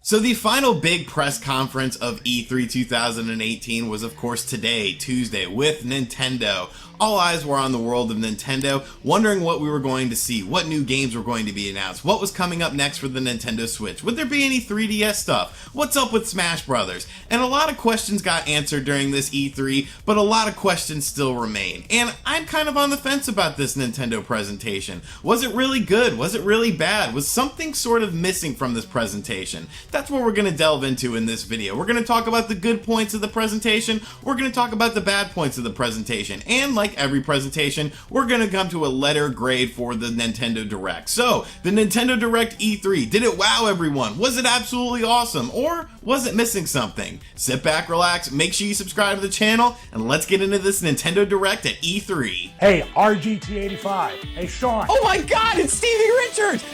So the final big press conference of E3 2018 was of course today, Tuesday, with Nintendo. All eyes were on the world of Nintendo, wondering what we were going to see, what new games were going to be announced, what was coming up next for the Nintendo Switch, would there be any 3DS stuff, what's up with Smash Brothers, and a lot of questions got answered during this E3, but a lot of questions still remain. And I'm kind of on the fence about this Nintendo presentation. Was it really good? Was it really bad? Was something sort of missing from this presentation? That's what we're going to delve into in this video. We're going to talk about the good points of the presentation, we're going to talk about the bad points of the presentation, and like every presentation, we're going to come to a letter grade for the Nintendo Direct. So, the Nintendo Direct E3, did it wow everyone? Was it absolutely awesome? Or was it missing something? Sit back, relax, make sure you subscribe to the channel, and let's get into this Nintendo Direct at E3. Hey, RGT 85. Hey, Sean. Oh my God, it's Stevie Richards!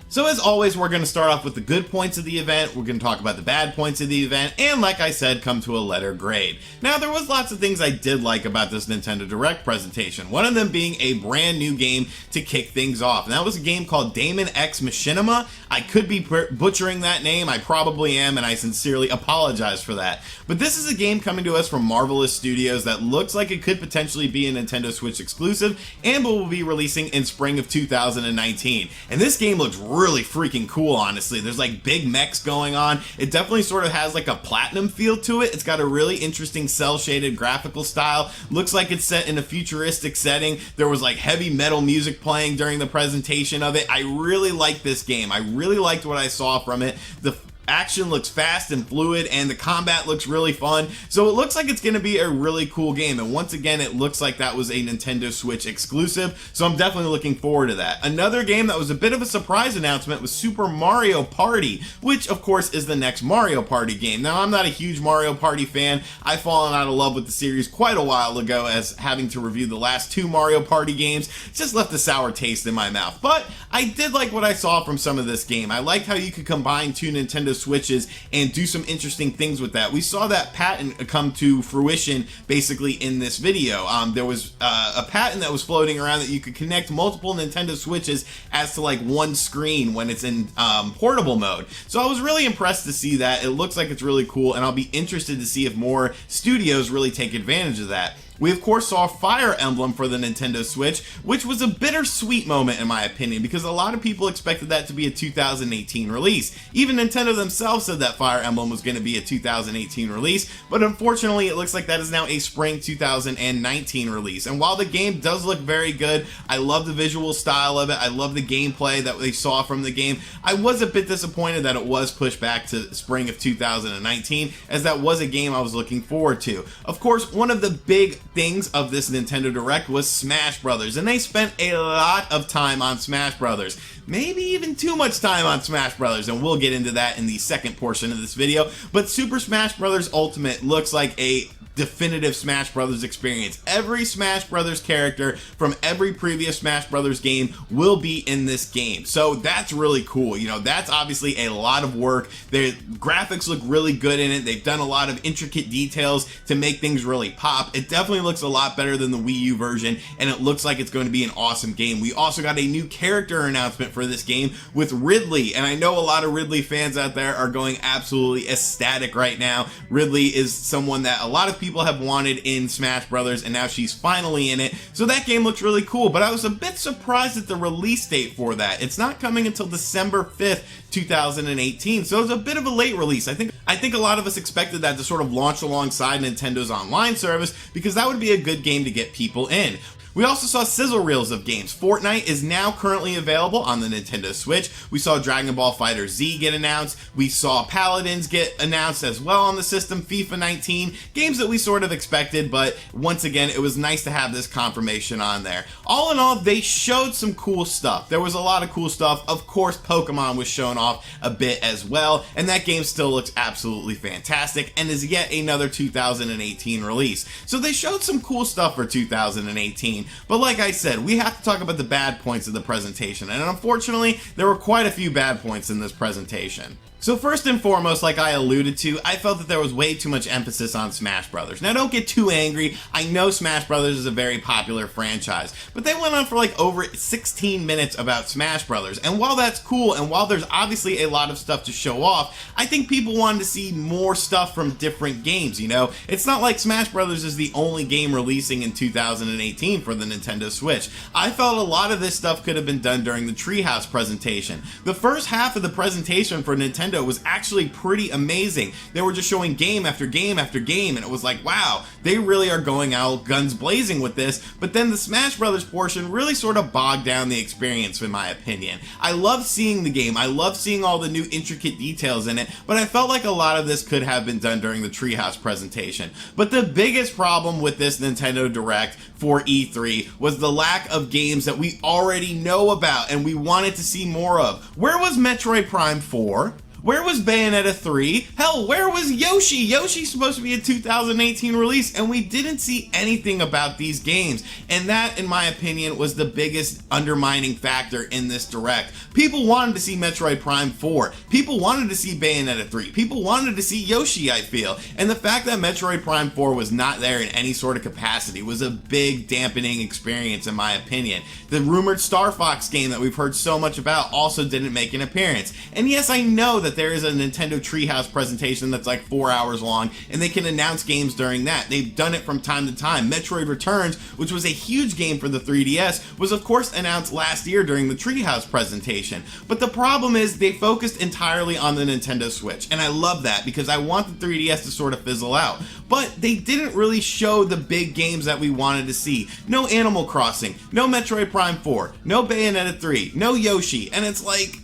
So as always, we're going to start off with the good points of the event, we're going to talk about the bad points of the event, and like I said, come to a letter grade. Now, there was lots of things I did like about this Nintendo Direct presentation, one of them being a brand new game to kick things off, and that was a game called Daemon X Machinima. I could be butchering that name, I probably am, and I sincerely apologize for that. But this is a game coming to us from Marvelous Studios that looks like it could potentially be a Nintendo Switch exclusive, and will be releasing in spring of 2019. And this game looks really freaking cool, honestly. There's like big mechs going on. It definitely sort of has like a platinum feel to it. It's got a really interesting cel-shaded graphical style. Looks like it's set in a futuristic setting. There was like heavy metal music playing during the presentation of it. I really like this game. I really liked what I saw from it. The action looks fast and fluid, and the combat looks really fun, so it looks like it's going to be a really cool game. And once again, it looks like that was a Nintendo Switch exclusive, so I'm definitely looking forward to that. Another game that was a bit of a surprise announcement was Super Mario Party, which of course is the next Mario Party game. Now, I'm not a huge Mario Party fan. I've fallen out of love with the series quite a while ago, as having to review the last two Mario Party games just left a sour taste in my mouth. But I did like what I saw from some of this game. I liked how you could combine two Nintendo Switches and do some interesting things with that. We saw that patent come to fruition basically in this video. There was a patent that was floating around that you could connect multiple Nintendo Switches as to like one screen when it's in portable mode. So I was really impressed to see that. It looks like it's really cool, and I'll be interested to see if more studios really take advantage of that. We of course saw Fire Emblem for the Nintendo Switch, which was a bittersweet moment in my opinion, because a lot of people expected that to be a 2018 release. Even Nintendo themselves said that Fire Emblem was going to be a 2018 release, but unfortunately it looks like that is now a spring 2019 release. And while the game does look very good, I love the visual style of it, I love the gameplay that they saw from the game, I was a bit disappointed that it was pushed back to spring of 2019, as that was a game I was looking forward to. Of course, one of the big things of this Nintendo Direct was Smash Brothers, and they spent a lot of time on Smash Brothers. Maybe even too much time on Smash Brothers, and we'll get into that in the second portion of this video. But Super Smash Bros. Ultimate looks like a definitive Smash Brothers experience. Every Smash Brothers character from every previous Smash Brothers game will be in this game, so that's really cool. You know, that's obviously a lot of work. The graphics look really good in it. They've done a lot of intricate details to make things really pop. It definitely looks a lot better than the Wii U version, and it looks like it's going to be an awesome game. We also got a new character announcement for this game with Ridley, and I know a lot of Ridley fans out there are going absolutely ecstatic right now. Ridley is someone that a lot of people have wanted in Smash Brothers, and now she's finally in it, so that game looks really cool. But I was a bit surprised at the release date for that. It's not coming until December 5th 2018, so it's a bit of a late release. I think a lot of us expected that to sort of launch alongside Nintendo's online service, because that would be a good game to get people in. We also saw sizzle reels of games. Fortnite is now currently available on the Nintendo Switch. We saw Dragon Ball FighterZ get announced. We saw Paladins get announced as well on the system. FIFA 19, games that we sort of expected, but once again, it was nice to have this confirmation on there. All in all, they showed some cool stuff. There was a lot of cool stuff. Of course, Pokemon was shown off a bit as well, and that game still looks absolutely fantastic and is yet another 2018 release. So they showed some cool stuff for 2018. But like I said, we have to talk about the bad points of the presentation, and unfortunately, there were quite a few bad points in this presentation. So first and foremost, like I alluded to, I felt that there was way too much emphasis on Smash Brothers. Now don't get too angry, I know Smash Brothers is a very popular franchise, but they went on for like over 16 minutes about Smash Brothers, and while that's cool, and while there's obviously a lot of stuff to show off, I think people wanted to see more stuff from different games, you know? It's not like Smash Brothers is the only game releasing in 2018 for the Nintendo Switch. I felt a lot of this stuff could have been done during the Treehouse presentation. The first half of the presentation for Nintendo was actually pretty amazing. They were just showing game after game after game, and it was like, wow, they really are going out guns blazing with this. But then the Smash Brothers portion really sort of bogged down the experience, in my opinion. I love seeing the game, I love seeing all the new intricate details in it, but I felt like a lot of this could have been done during the Treehouse presentation. But the biggest problem with this Nintendo Direct for E3 was the lack of games that we already know about and we wanted to see more of. Where was Metroid Prime 4? Where was Bayonetta 3? Hell, where was Yoshi? Yoshi's supposed to be a 2018 release, and we didn't see anything about these games. And that, in my opinion, was the biggest undermining factor in this Direct. People wanted to see Metroid Prime 4. People wanted to see Bayonetta 3. People wanted to see Yoshi, I feel. And the fact that Metroid Prime 4 was not there in any sort of capacity was a big dampening experience, in my opinion. The rumored Star Fox game that we've heard so much about also didn't make an appearance. And yes, I know that there is a Nintendo Treehouse presentation that's like 4 hours long, and they can announce games during that. They've done it from time to time. Metroid Returns, which was a huge game for the 3DS, was of course announced last year during the Treehouse presentation. But the problem is they focused entirely on the Nintendo Switch, and I love that because I want the 3DS to sort of fizzle out. But they didn't really show the big games that we wanted to see. No Animal Crossing, no Metroid Prime 4, no Bayonetta 3, no Yoshi, and it's like,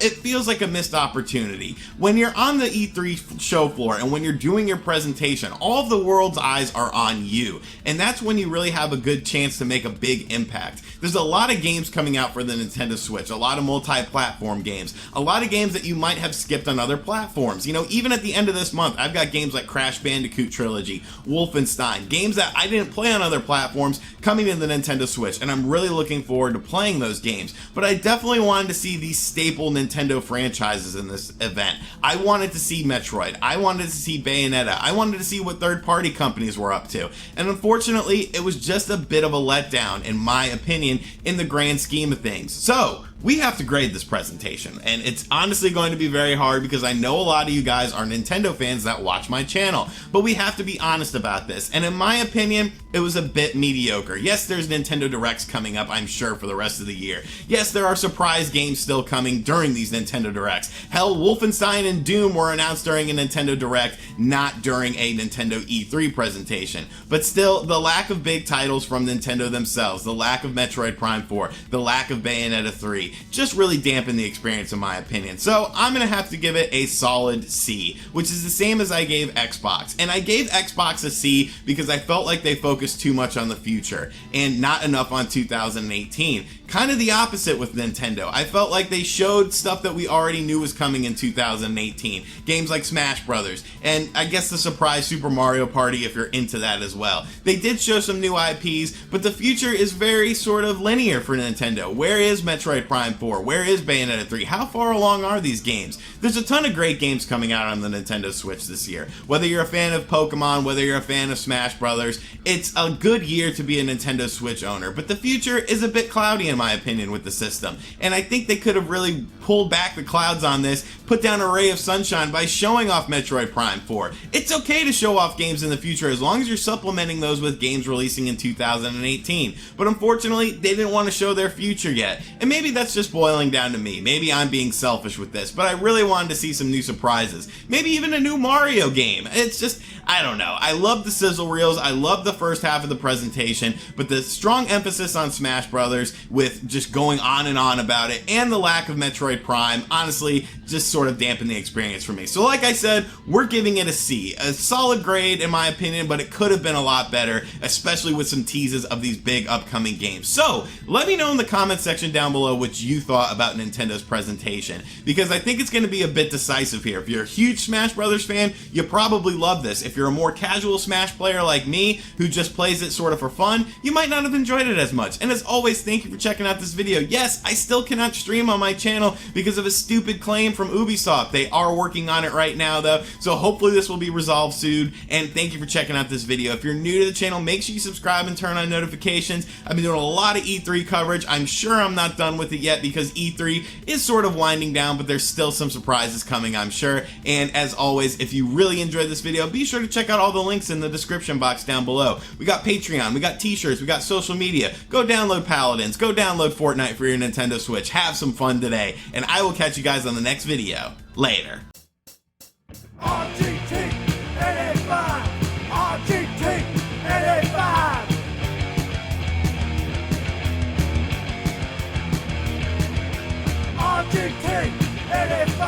it feels like a missed opportunity. When you're on the E3 show floor and when you're doing your presentation, all of the world's eyes are on you, and that's when you really have a good chance to make a big impact. There's a lot of games coming out for the Nintendo Switch, a lot of multi-platform games, a lot of games that you might have skipped on other platforms. You know, even at the end of this month, I've got games like Crash Bandicoot Trilogy, Wolfenstein, games that I didn't play on other platforms coming to the Nintendo Switch, and I'm really looking forward to playing those games. But I definitely wanted to see these staple Nintendo franchises in this event. I wanted to see Metroid, I wanted to see Bayonetta, I wanted to see what third-party companies were up to, and unfortunately, it was just a bit of a letdown, in my opinion, in the grand scheme of things. So, we have to grade this presentation, and it's honestly going to be very hard because I know a lot of you guys are Nintendo fans that watch my channel, but we have to be honest about this, and in my opinion, it was a bit mediocre. Yes, there's Nintendo Directs coming up, I'm sure, for the rest of the year. Yes, there are surprise games still coming during these Nintendo Directs. Hell, Wolfenstein and Doom were announced during a Nintendo Direct, not during a Nintendo E3 presentation. But still, the lack of big titles from Nintendo themselves, the lack of Metroid Prime 4, the lack of Bayonetta 3, just really dampened the experience in my opinion. So I'm gonna have to give it a solid C, which is the same as I gave Xbox. And I gave Xbox a C because I felt like they focused too much on the future and not enough on 2018. Kind of the opposite with Nintendo. I felt like they showed stuff that we already knew was coming in 2018. Games like Smash Brothers, and I guess the surprise Super Mario Party if you're into that as well. They did show some new IPs, but the future is very sort of linear for Nintendo. Where is Metroid Prime 4? Where is Bayonetta 3? How far along are these games? There's a ton of great games coming out on the Nintendo Switch this year. Whether you're a fan of Pokemon, whether you're a fan of Smash Brothers, it's a good year to be a Nintendo Switch owner, but the future is a bit cloudy in my opinion with the system, and I think they could have really pulled back the clouds on this, put down a ray of sunshine by showing off Metroid Prime 4. It's okay to show off games in the future as long as you're supplementing those with games releasing in 2018, but unfortunately they didn't want to show their future yet, and maybe that's just boiling down to me. Maybe I'm being selfish with this, but I really wanted to see some new surprises, maybe even a new Mario game. It's just, I don't know. I love the sizzle reels, I love the first half of the presentation, but the strong emphasis on Smash Brothers with just going on and on about it, and the lack of Metroid Prime, honestly, just sort of dampened the experience for me. So like I said, we're giving it a C. A solid grade in my opinion, but it could have been a lot better, especially with some teases of these big upcoming games. So, let me know in the comment section down below what you thought about Nintendo's presentation, because I think it's going to be a bit decisive here. If you're a huge Smash Brothers fan, you probably love this. If you're a more casual Smash player like me, who just plays it sort of for fun, you might not have enjoyed it as much. And as always, thank you for checking checking out this video. Yes, I still cannot stream on my channel because of a stupid claim from Ubisoft. They are working on it right now though, so hopefully this will be resolved soon, and thank you for checking out this video. If you're new to the channel, make sure you subscribe and turn on notifications. I've been doing a lot of E3 coverage. I'm sure I'm not done with it yet because E3 is sort of winding down, but there's still some surprises coming, I'm sure. And as always, if you really enjoyed this video, be sure to check out all the links in the description box down below. We got Patreon, we got t-shirts, we got social media. Go download Paladins, go download Fortnite for your Nintendo Switch. Have some fun today, and I will catch you guys on the next video. Later. RGT 85. RGT 85. RGT 85.